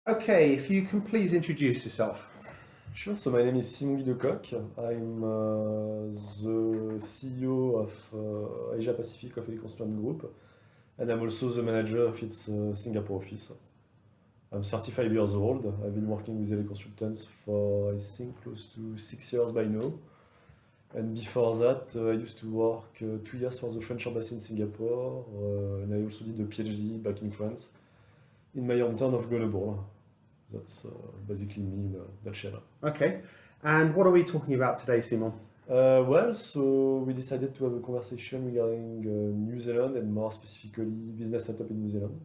Okay, if you can please introduce yourself. Sure, so my name is Simon Guy de Kock. I'm the CEO of Asia Pacific of Eleconstant Group, and I'm also the manager of its Singapore office. I'm 35 years old. I've been working with Ele Consultants for, I think, close to 6 years by now. And before that, I used to work 2 years for the French Embassy in Singapore, and I also did a PhD back in France, in my hometown of Grenoble. That's basically me in a nutshell. Okay, and what are we talking about today, Simon? So we decided to have a conversation regarding New Zealand and more specifically business setup in New Zealand.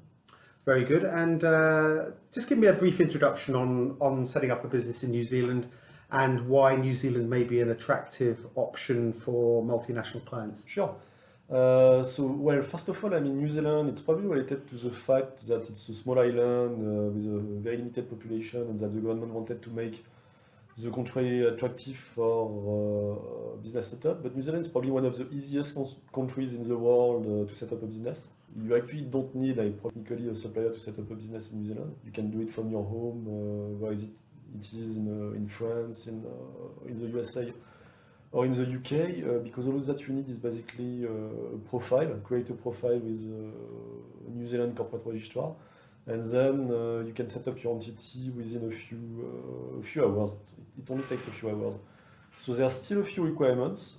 Very good. And just give me a brief introduction on setting up a business in New Zealand and why New Zealand may be an attractive option for multinational clients. Sure. Well, first of all, I mean, New Zealand, it's probably related to the fact that it's a small island with a very limited population and that the government wanted to make the country attractive for business setup. But New Zealand is probably one of the easiest countries in the world to set up a business. You actually don't need technically a supplier to set up a business in New Zealand. You can do it from your home, where it is in France, in the USA, or in the UK, because all of that you need is basically a profile, create a profile with a New Zealand corporate registrar, and then you can set up your entity within a few hours. It only takes a few hours. So there are still a few requirements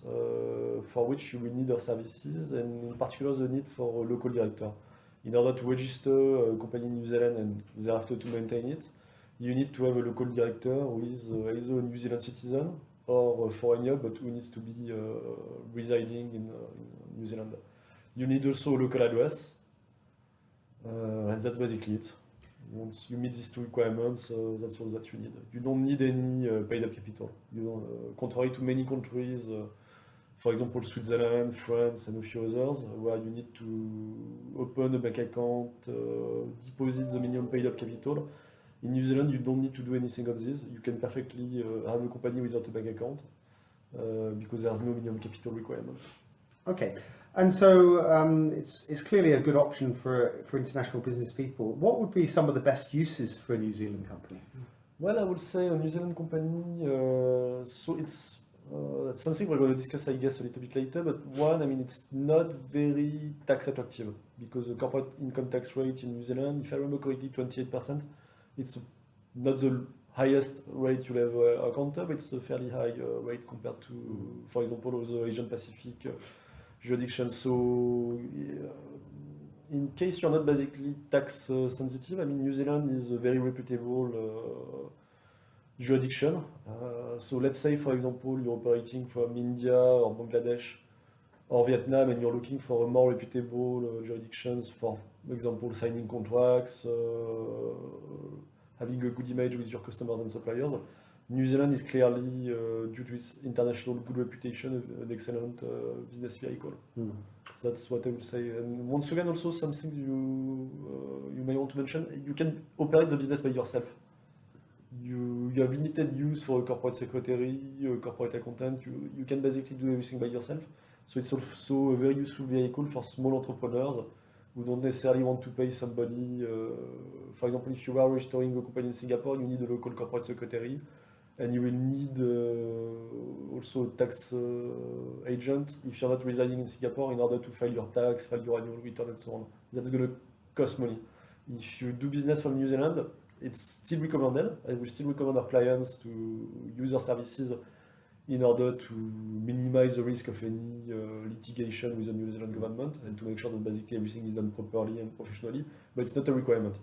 for which you will need our services, and in particular the need for a local director. In order to register a company in New Zealand and thereafter to maintain it, you need to have a local director who is either a New Zealand citizen or a foreigner, but who needs to be residing in New Zealand. You need also a local address, and that's basically it. Once you meet these two requirements, that's all that you need. You don't need any paid-up capital. Contrary to many countries, for example, Switzerland, France, and a few others, where you need to open a bank account, deposit the minimum paid-up capital. In New Zealand, you don't need to do anything of this. You can perfectly have a company without a bank account because there's no minimum capital requirement. Okay, and so it's clearly a good option for international business people. What would be some of the best uses for a New Zealand company? Well, I would say a New Zealand company, so it's that's something we're going to discuss, I guess, a little bit later. But one, I mean, it's not very tax attractive because the corporate income tax rate in New Zealand, if I remember correctly, 28%. It's not the highest rate you'll ever encounter, but it's a fairly high rate compared to, for example, other Asian Pacific jurisdictions. So, in case you're not basically tax sensitive, I mean, New Zealand is a very reputable jurisdiction. So let's say, for example, you're operating from India or Bangladesh or Vietnam and you're looking for a more reputable jurisdictions, for example, signing contracts, having a good image with your customers and suppliers. New Zealand is clearly, due to its international good reputation, an excellent business vehicle. That's what I would say. And once again, also something you may want to mention, you can operate the business by yourself. You have limited use for a corporate secretary, a corporate accountant. You can basically do everything by yourself. So it's also a very useful vehicle for small entrepreneurs who don't necessarily want to pay somebody. For example, if you are registering a company in Singapore, you need a local corporate secretary, and you will need also a tax agent if you're not residing in Singapore in order to file your tax, file your annual return, and so on. That's going to cost money. If you do business from New Zealand, it's still recommended. I will still recommend our clients to use our services in order to minimize the risk of any litigation with the New Zealand government and to make sure that basically everything is done properly and professionally, but it's not a requirement.